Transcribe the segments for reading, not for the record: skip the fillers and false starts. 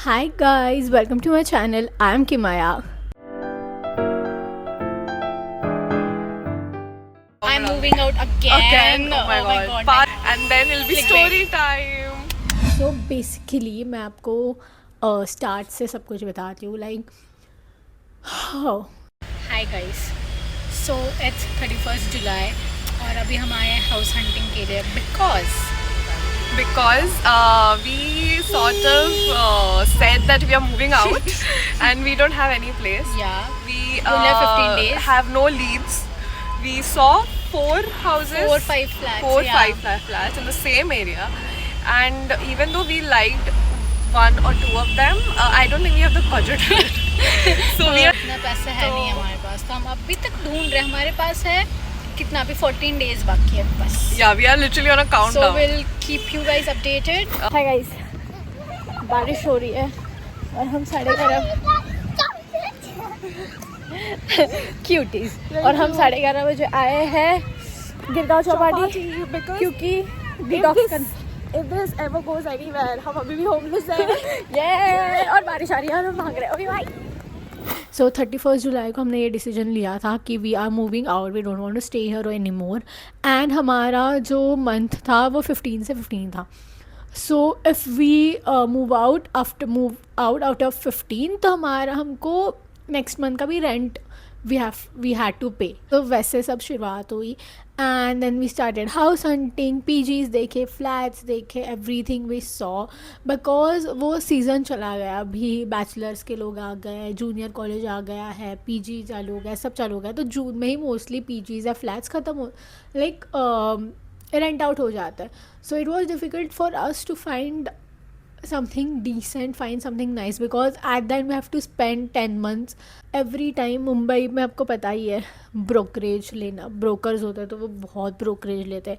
Hi guys, welcome to my channel. I am Kimaya. I'm moving out again. Oh my god. And then it'll be story time. So basically मैं आपको start से सब कुछ बताती हूँ Hi guys. So it's 31st July और अभी हम आए हैं हाउस हंटिंग के लिए Because we sort of said that we are moving out and we don't have any place. yeah We only have 15 days. have no leads. We saw 4 houses, 4-5 flats. 4-5 flats in the same area. And even though we liked 1 or 2 of them, I don't think we have the budget for it. So we are इतना पैसा है नहीं हमारे पास, तो हम अभी तक ढूंढ रहे हैं. हमारे पास है कितना, अभी 14 days बाकी है बस. we are literally on a countdown. So we'll keep you guys updated. Hi guys, बारिश हो रही है और हम 11:30 क्यूटीज और हम 11:30 बजे आए हैं गिरगांव चौपाटी क्योंकि डिटॉक्स करना. If this ever goes anywhere, हम अभी भी होमलेस हैं. ये और बारिश आ रही है और हम भाग रहे हैं. Okay bye. सो 31 जुलाई को हमने ये डिसीजन लिया था कि we are moving out, we don't want to stay here any more. And हमारा जो मंथ था वो 15 से 15 था. So if we move out after 15 तो हमको नेक्स्ट मंथ का भी रेंट वी हैड टू पे. तो वैसे सब शुरुआत हुई and then we started house hunting. PGs देखे, फ्लैट्स देखे, एवरीथिंग वी सॉ. बिकॉज वो सीज़न चला गया, अभी बैचलर्स के लोग आ गए, जूनियर कॉलेज आ गया है, पीजी चालू हो गया, सब चालू हो गया. तो जून में ही मोस्टली पीजीज या फ्लैट्स ख़त्म हो रेंट आउट हो जाता है. So it was difficult for us to find something decent, find something nice, because at that we have to spend 10 months every time. Mumbai में आपको पता ही है ब्रोकरेज लेना, ब्रोकर्स होते हैं तो वो बहुत ब्रोकरेज लेते हैं.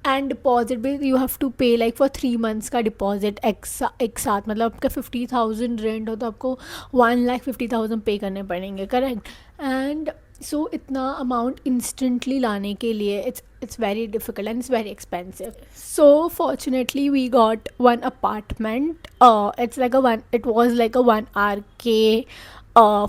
एंड डिपॉजिट भी यू हैव टू पे लाइक फॉर 3 months का डिपॉजिट एक साथ. मतलब आपका 50,000 रेंट हो तो आपको 1,50,000 पे करने पड़ेंगे, करेक्ट. एंड सो इतना अमाउंट इंस्टेंटली लाने के लिए it's very difficult and it's very expensive. So fortunately we got one apartment. It was like a 1 RK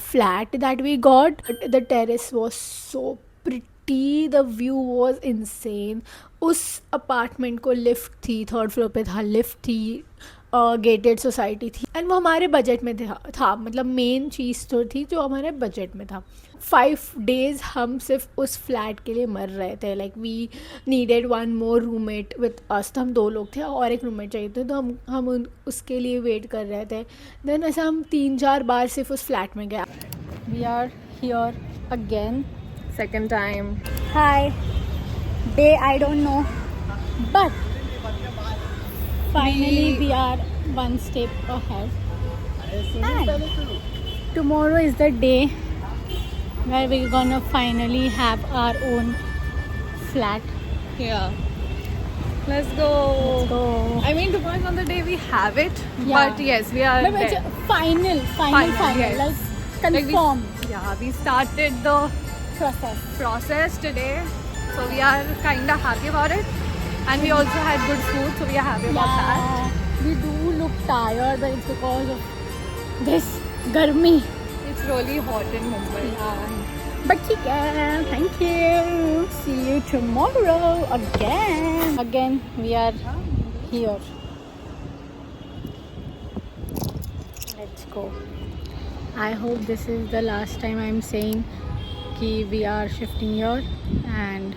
flat that we got. The terrace was so pretty, the view was insane. उस apartment को lift थी, 3rd floor पे था, lift थी, gated society थी and वो हमारे budget में था. मतलब मेन चीज़ तो थी जो हमारे बजट में था. 5 days हम सिर्फ उस फ्लैट के लिए मर रहे थे. Like we needed 1 more roommate with us. तो हम 2 लोग थे और एक रूममेट चाहिए थे, तो हम उसके लिए वेट कर रहे थे. देन ऐसा हम 3-4 बार सिर्फ उस फ्लैट में गया. We are here again, second time. High day I don't know, but finally we are one step ahead. And tomorrow is the day where we're gonna finally have our own flat. Yeah. Let's go. I mean, depends on the day we have it. Yeah. But yes, we are But it's there. final, Yes. like confirm Yeah, we started the process. today. So we are kind of happy about it. And we also had good food, so we are happy about that. We do look tired, but it's because of this garmi. It's really hot in Mumbai. But ठीक है, thank you. See you tomorrow again. Again, we are here. Let's go. I hope this is the last time I'm saying कि we are shifting here, and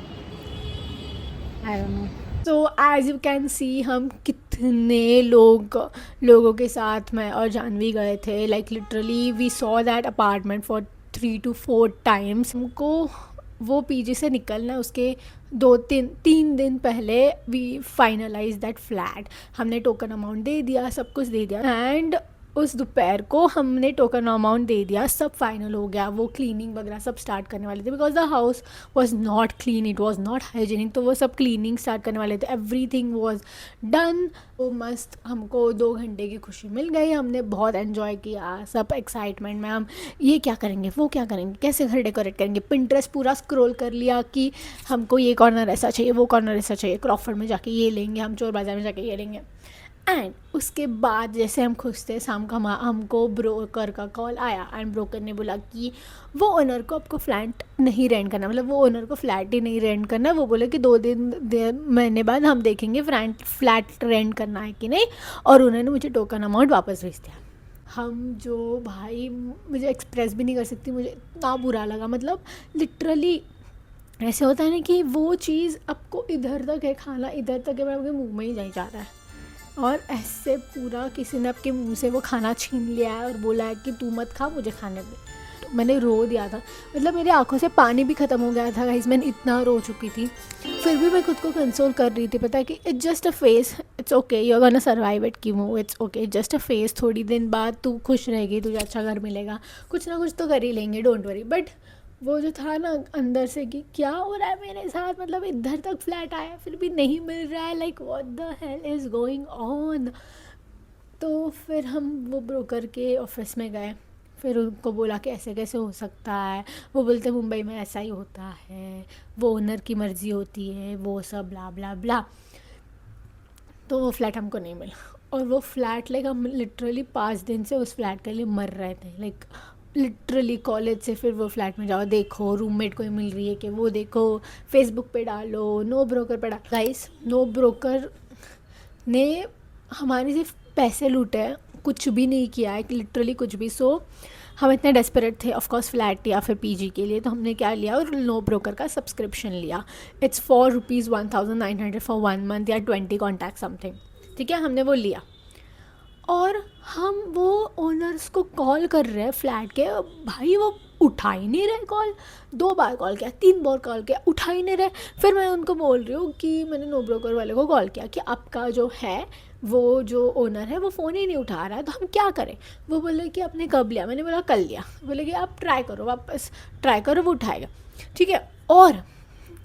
I don't know. So as you can see, हम कितने लोगों के साथ मैं और जानवी गए थे. Like literally we saw that apartment for 3 to 4 times. हमको वो पीजी से निकलना उसके 2-3 दिन पहले वी फाइनलाइज दैट फ्लैट. हमने टोकन अमाउंट दे दिया, सब कुछ दे दिया, एंड उस दोपहर को हमने टोकन अमाउंट दे दिया, सब फाइनल हो गया. वो क्लीनिंग वगैरह सब स्टार्ट करने वाले थे because the house was not clean, it was not hygienic. तो वो सब क्लीनिंग स्टार्ट करने वाले थे. Everything was done. वो मस्त हमको 2 घंटे की खुशी मिल गई. हमने बहुत एन्जॉय किया, सब एक्साइटमेंट में हम ये क्या करेंगे, वो क्या करेंगे, कैसे घर डेकोरेट करेंगे. पिंटरेस्ट पूरा स्क्रॉल कर लिया कि हमको ये कॉर्नर ऐसा चाहिए, वो कॉर्नर ऐसा चाहिए, क्रॉफर्ड में जाके ये लेंगे, हम चोर बाज़ार में जाके ये लेंगे. एंड उसके बाद जैसे हम खुश थे, शाम का हमको ब्रोकर का कॉल आया एंड ब्रोकर ने बोला कि वो ओनर को आपको फ्लैट नहीं रेंट करना, मतलब वो ओनर को फ्लैट ही नहीं रेंट करना। वो बोले कि 2 महीने बाद हम देखेंगे फ्लैट रेंट करना है कि नहीं, और उन्होंने मुझे टोकन अमाउंट वापस भेज दिया। हम जो भाई मुझे एक्सप्रेस भी नहीं कर सकती, मुझे इतना बुरा लगा। मतलब लिटरली ऐसे होता है ना कि वो चीज़ आपको इधर तक है, खाना इधर तक है, आपके मुंह में ही नहीं जा रहा है, और ऐसे पूरा किसी ने आपके मुंह से वो खाना छीन लिया है और बोला है कि तू मत खा, मुझे खाने दे। तो मैंने रो दिया था, मतलब मेरी आंखों से पानी भी ख़त्म हो गया था गाइस, मैंने इतना रो चुकी थी। फिर भी मैं खुद को कंसोल कर रही थी, पता है कि it's just a phase, it's okay, you are gonna survive it, कि वो it's okay, just a phase. थोड़ी दिन बाद तू खुश रहेगी, तुझे अच्छा घर मिलेगा, कुछ ना कुछ तो कर ही लेंगे, डोंट वरी। बट वो जो था ना अंदर से कि क्या हो रहा है मेरे साथ, मतलब इधर तक फ्लैट आया फिर भी नहीं मिल रहा है, like what the hell is going on. तो फिर हम वो ब्रोकर के ऑफिस में गए, फिर उनको बोला कि ऐसे कैसे हो सकता है। वो बोलते मुंबई में ऐसा ही होता है, वो ओनर की मर्ज़ी होती है, वो सब ब्ला ब्ला ब्ला। तो वो फ्लैट हमको नहीं मिला, और वो फ्लैट लाइक हम लिटरली 5 दिन से उस फ्लैट के लिए मर रहे थे, लाइक लिटरली कॉलेज से फिर वो फ्लैट में जाओ, देखो रूममेट कोई मिल रही है कि वो देखो, फेसबुक पे डालो, नो ब्रोकर पे डालो। गाइस नो ब्रोकर ने हमारे सिर्फ पैसे लूटे हैं, कुछ भी नहीं किया है, लिटरली कुछ भी। सो हम इतने डेस्परेट थे ऑफ कोर्स फ्लैट या फिर पीजी के लिए, तो हमने क्या लिया, और नो ब्रोकर का सब्सक्रिप्शन लिया। इट्स ₹4,1900 फॉर 1 मंथ या 20 कॉन्टैक्ट समथिंग, ठीक है, हमने वो लिया। और हम वो ओनर्स को कॉल कर रहे हैं फ्लैट के, भाई वो उठा ही नहीं रहे कॉल। 2 बार कॉल किया, 3 बार कॉल किया, उठा ही नहीं रहे। फिर मैं उनको बोल रही हूँ कि मैंने नो ब्रोकर वाले को कॉल किया कि आपका जो है वो जो ओनर है वो फ़ोन ही नहीं उठा रहा है, तो हम क्या करें। वो बोले कि आपने कब लिया, मैंने बोला कल लिया। बोले कि आप ट्राई करो, वापस ट्राई करो, वो उठाएगा, ठीक है। और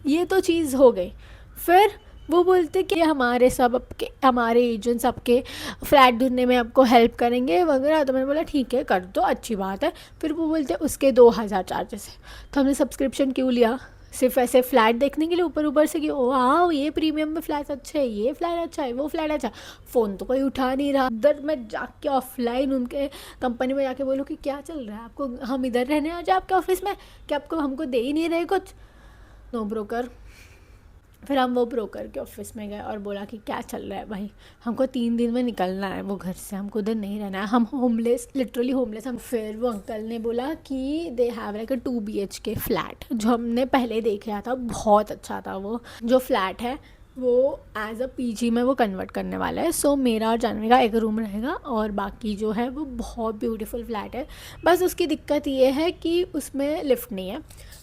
ये तो चीज़ हो गई। फिर वो बोलते कि हमारे एजेंट्स आपके फ्लैट ढूंढने में आपको हेल्प करेंगे वगैरह। तो मैंने बोला ठीक है, कर दो, अच्छी बात है। फिर वो बोलते उसके 2,000 चार्जेस है। तो हमने सब्सक्रिप्शन क्यों लिया, सिर्फ ऐसे फ्लैट देखने के लिए ऊपर से कि ओ हाँ ये प्रीमियम में फ्लैट अच्छे है, ये फ्लैट अच्छा है, वो फ्लैट अच्छा है। फ़ोन तो कोई उठा नहीं रहा। उधर मैं जाके ऑफलाइन उनके कंपनी में जाके बोलूँ कि क्या चल रहा है आपको, हम इधर रहने आ जाए आपके ऑफिस में, कि आपको हमको दे ही नहीं रहे कुछ। No broker. फिर हम वो ब्रोकर के ऑफिस में गए और बोला कि क्या चल रहा है भाई, हमको 3 दिन में निकलना है वो घर से, हमको उधर नहीं रहना है, हम होमलेस, लिटरली होमलेस हम। फिर वो अंकल ने बोला कि they have like a 2 BHK flat, जो हमने पहले देखा था, बहुत अच्छा था। वो जो फ्लैट है वो एज अ पीजी में वो कन्वर्ट करने वाला है। सो मेरा और जानवी का एक रूम रहेगा, और बाकी जो है वो बहुत ब्यूटीफुल फ्लैट है। बस उसकी दिक्कत ये है कि उसमें लिफ्ट नहीं है,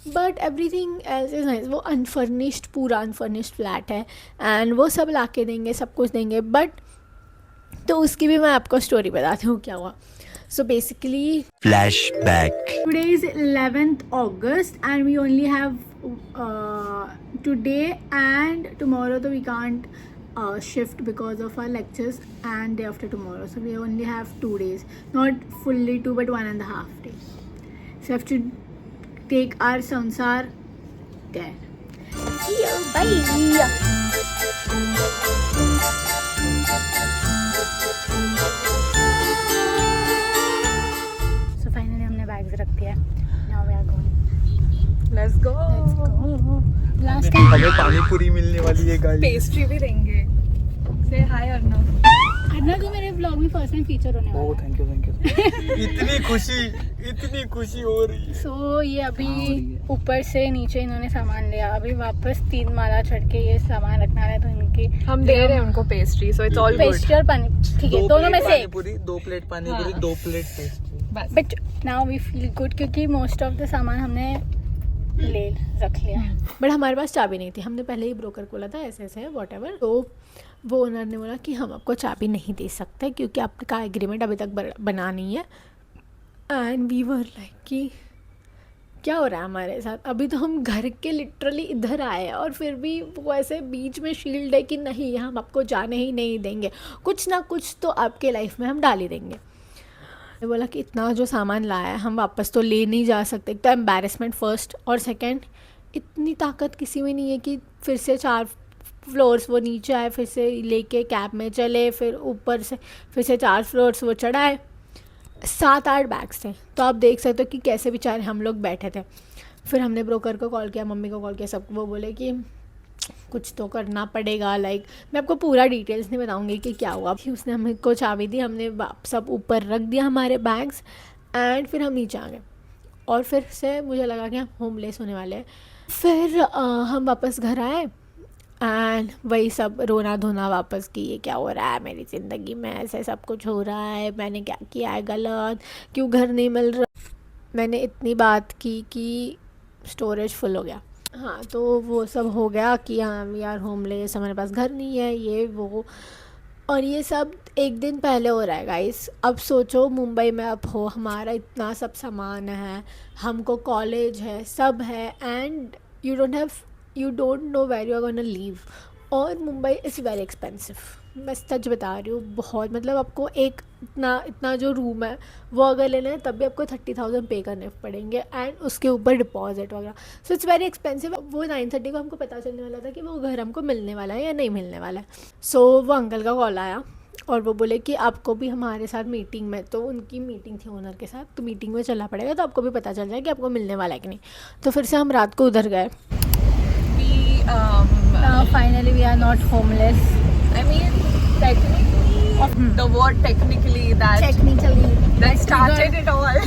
but everything else is nice. वो अनफर्निश्ड, पूरा अनफर्निश्ड फ्लैट है, एंड वो सब ला के देंगे, सब कुछ देंगे। बट तो उसकी भी मैं आपको स्टोरी बताती हूँ क्या हुआ। So basically, flashback. Today is 11th August and we only have today and tomorrow, so we can't shift because of our lectures, and day after tomorrow. So we only have 2 days, not fully 2 but 1.5 days. So I have to take our sansar there. See you, bye. रख दिया। Now we are going. Let's go. Last time हमें पानी पूरी मिलने वाली है guys, pastry भी देंगे। Say hi Arnav. अर्नव जो मेरे ब्लॉग में फर्स्ट टाइम फीचर होने वाला है। ओह थैंक यू इतनी खुशी हो रही है। सो ये अभी ऊपर से नीचे इन्होंने सामान लिया, अभी वापस 3 माला चढ़ के ये सामान रखना है, तो इनकी हम दे रहे हैं उनको pastry, so it's all good. Pastry और पानी, ठीक है, दोनों में से 2 plate pani puri, 2 plate pastry. But now we feel good क्योंकि मोस्ट ऑफ द सामान हमने ले रख लिया। बट हमारे पास चाबी नहीं थी, हमने पहले ही ब्रोकर को बोला था ऐसे ऐसे है वॉट एवर। तो वो ओनर ने बोला कि हम आपको चाबी नहीं दे सकते क्योंकि आपका एग्रीमेंट अभी तक बना नहीं है। एंड वी वर लाइक कि क्या हो रहा है हमारे साथ, अभी तो हम घर के लिटरली इधर आए हैं और फिर भी वो ऐसे बीच में शील्ड है कि नहीं हम आपको जाने ही नहीं देंगे, कुछ ना कुछ तो आपके लाइफ में हम डाल ही देंगे। मैं बोला कि इतना जो सामान लाया है हम वापस तो ले नहीं जा सकते, एक तो एम्बैरेसमेंट फर्स्ट, और सेकंड इतनी ताकत किसी में नहीं है कि फिर से 4 फ्लोर्स वो नीचे आए, फिर से लेके कैब में चले, फिर ऊपर से फिर से 4 फ्लोर्स वो चढ़ाए, 7-8 बैग्स थे। तो आप देख सकते हो कि कैसे बेचारे हम लोग बैठे थे। फिर हमने ब्रोकर को कॉल किया, मम्मी को कॉल किया, सबको। वो बोले कि कुछ तो करना पड़ेगा। लाइक मैं आपको पूरा डिटेल्स नहीं बताऊंगी कि क्या हुआ। उसने हमको चाबी दी, हमने सब ऊपर रख दिया हमारे बैग्स, एंड फिर हम नीचे आ गए। और फिर से मुझे लगा कि हम होमलेस होने वाले हैं। फिर हम वापस घर आए एंड वही सब रोना धोना वापस कि ये क्या हो रहा है मेरी ज़िंदगी में, ऐसे सब कुछ हो रहा है, मैंने क्या किया है गलत, क्यों घर नहीं मिल रहा। मैंने इतनी बात की कि स्टोरेज फुल हो गया। हाँ, तो वो सब हो गया कि हाँ वी आर होमलेस, हमारे पास घर नहीं है, ये वो। और ये सब एक दिन पहले हो रहा है गाइस। अब सोचो मुंबई में आप हो, हमारा इतना सब सामान है, हमको कॉलेज है, सब है, and you don't know where you are gonna leave. और मुंबई इज़ वेरी एक्सपेंसिव, मैं सच बता रही हूँ, बहुत। मतलब आपको एक इतना जो रूम है वो अगर लेना है तब भी आपको 30,000 पे करने पड़ेंगे, एंड उसके ऊपर डिपॉजिट वगैरह। So it's very expensive. वो 9:30 को हमको पता चलने वाला था कि वो घर हमको मिलने वाला है या नहीं मिलने वाला है। सो वो अंकल का कॉल आया और वो बोले कि आपको भी हमारे साथ मीटिंग में, तो उनकी मीटिंग थी ओनर के साथ, तो मीटिंग में चलना पड़ेगा, तो आपको भी पता चल जाए कि आपको मिलने वाला है कि नहीं। तो फिर से हम रात को उधर गए। Finally we are not homeless. I mean, technically, the word technically that started it all.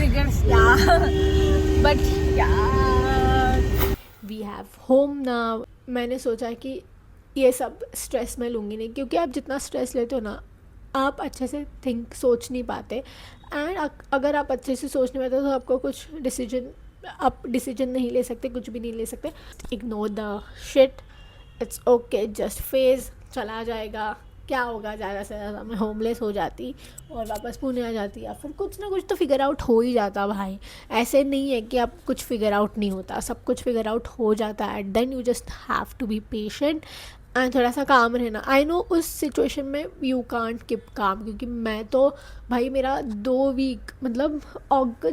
But yeah, we have home now. मैंने सोचा कि ये सब स्ट्रेस मैं लूँगी नहीं, क्योंकि आप जितना स्ट्रेस लेते हो ना, आप अच्छे से सोच नहीं पाते। एंड अगर आप अच्छे से सोच नहीं पाते तो आपको कुछ डिसीजन नहीं ले सकते, कुछ भी नहीं ले सकते। Ignore the shit, it's okay, just phase, चला जाएगा। क्या होगा, ज़्यादा से ज़्यादा मैं होमलेस हो जाती और वापस पुणे आ जाती, या फिर कुछ ना कुछ तो फिगर आउट हो ही जाता भाई। ऐसे नहीं है कि आप कुछ फिगर आउट नहीं होता, सब कुछ फिगर आउट हो जाता है। At then you just have to be patient and थोड़ा सा काम रहना। आई नो उस सिचुएशन में यू कांट कीप काम, क्योंकि मैं तो भाई मेरा 2 वीक, मतलब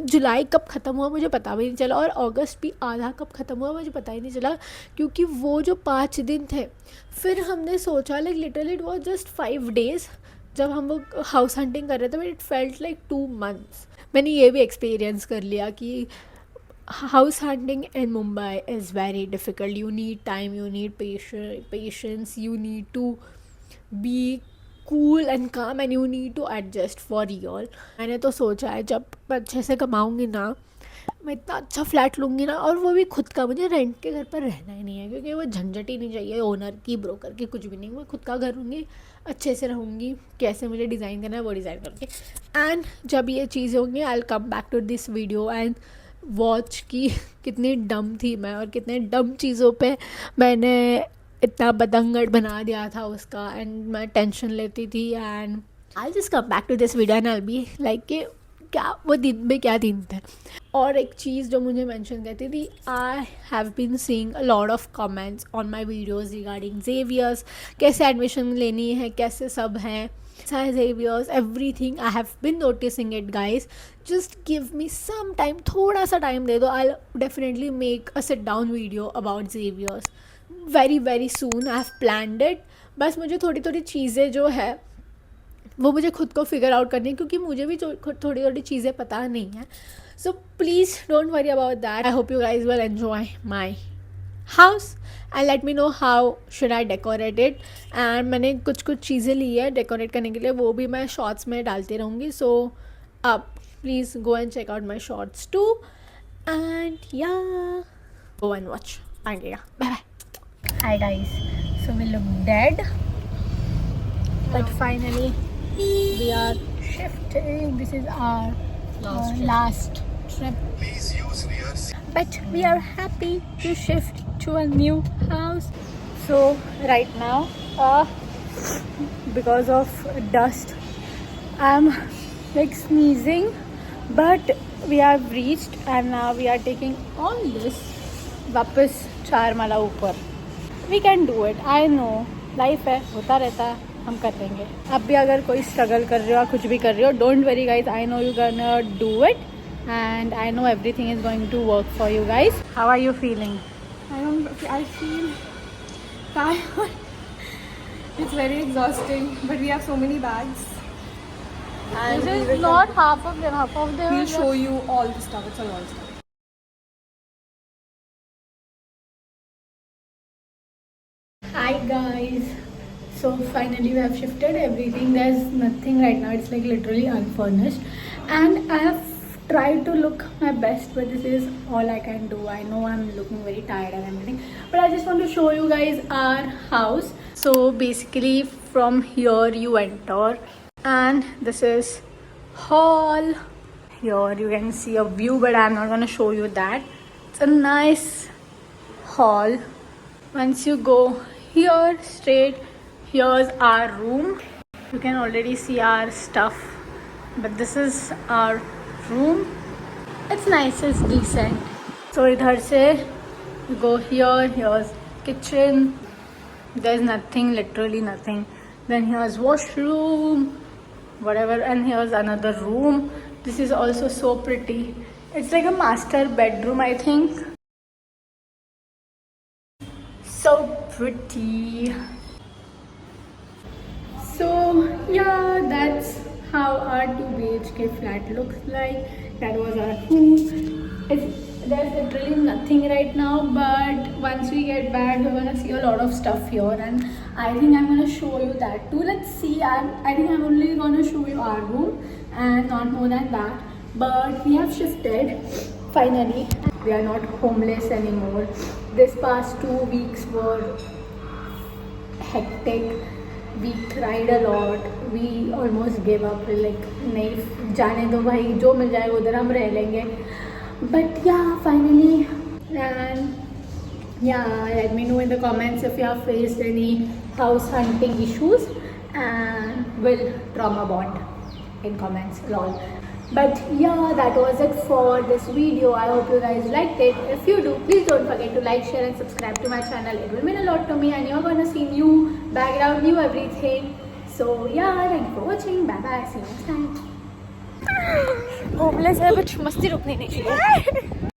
जुलाई कब ख़त्म हुआ मुझे पता भी नहीं चला, और अगस्त भी आधा कब ख़त्म हुआ मुझे पता ही नहीं चला, क्योंकि वो जो 5 दिन थे। फिर हमने सोचा like literally it was just 5 days जब हम वो हाउस हंटिंग कर रहे थे, but it felt like 2 months। मैंने ये भी एक्सपीरियंस कर लिया कि house hunting in Mumbai is very difficult. You need time, you need patience, you need to be cool and calm, and you need to adjust for real. मैंने तो सोचा है जब मैं अच्छे से कमाऊँगी ना, मैं इतना अच्छा फ्लैट लूँगी ना, और वो भी खुद का। मुझे रेंट के घर पर रहना ही नहीं है, क्योंकि वो झंझट ही नहीं चाहिए ओनर की, ब्रोकर की, कुछ भी नहीं। मैं खुद का घर लूँगी, अच्छे से रहूँगी, कैसे मुझे डिज़ाइन करना है वो डिज़ाइन करूँगी। एंड जब ये चीज़ें होंगी, I will come back to this video and watch की कितनी डम थी मैं, और कितने डम चीज़ों पे मैंने इतना बदंगड़ बना दिया था उसका, एंड मैं टेंशन लेती थी। And I just come back to this video and I be like कि क्या वो दिन में क्या दिन थे। और एक चीज़ जो मुझे मेंशन करती थी, I have been seeing a lot of comments on my videos regarding Xavier's, कैसे एडमिशन लेनी है, कैसे सब है, Xaviers, everything. I have been noticing it, guys. Just give me some time, थोड़ा सा टाइम दे दो, I'll definitely make a sit down video about Xaviers very very soon. I have planned it. बस मुझे थोड़ी थोड़ी चीज़ें जो है वो मुझे खुद को फिगर आउट करनी है, क्योंकि मुझे भी थोड़ी थोड़ी चीज़ें पता नहीं है। So please don't worry about that. I hope you guys will enjoy my house and let me know how should I decorate it. and मैंने कुछ चीज़ें ली है डेकोरेट करने के लिए, वो भी मैं शॉर्ट्स में डालती रहूँगी। सो आप please go and check out my shorts too, and yeah, go and watch. Bye bye. Hi guys, so we look dead, but finally we are shifting. This is our last trip, but we are happy to shift to a new house. So right now because of dust I'm like sneezing, but we have reached and now we are taking all this वापस 4 माला ऊपर. We can do it. I know, life है, होता रहता है, हम कर लेंगे. अब भी अगर कोई स्ट्रगल कर रहे हो, कुछ भी कर रहे हो, don't worry guys, I know you gonna do it and I know everything is going to work for you guys. How are you feeling? I feel tired It's very exhausting, but we have so many bags. And This is not half of them. Half of them. we'll are show you all the stuff. It's a lot of stuff. Hi guys. So finally we have shifted everything. There's nothing right now. It's like literally unfurnished. And I have tried to look my best, but this is all I can do. I know I'm looking very tired and everything. But I just want to show you guys our house. So basically from here you enter. And this is hall. Here you can see a view, but I'm not going to show you that. It's a nice hall. Once you go here straight, here's our room. You can already see our stuff, but this is our room. It's nice, it's decent. So idhar se you go here, here's kitchen. There's nothing, literally nothing. Then here's washroom, whatever, and here's another room. This is also so pretty. It's like a master bedroom, I think. So pretty. So yeah, that's how our 2 BHK flat looks like. That was our room. There's literally nothing right now, but once we get back we're gonna see a lot of stuff here, and I think I'm gonna show you that too. Let's see. I think I'm only gonna show you our room and not more than that. But we have shifted finally. We are not homeless anymore. This past 2 weeks were hectic. We cried a lot. We almost gave up. Like, नहीं जाने दो भाई, जो मिल जाएगा उधर हम रह लेंगे. But yeah, finally, and yeah, let me know in the comments if you have faced any house hunting issues, and we'll trauma bond in comments. Lol. But yeah, that was it for this video. I hope you guys liked it. If you do, please don't forget to like, share and subscribe to my channel. It will mean a lot to me, and you're gonna see new background, new everything. So yeah, thank you for watching. Bye bye. See you next time. Homeless है, but मस्ती रुकनी नहीं चाहिए.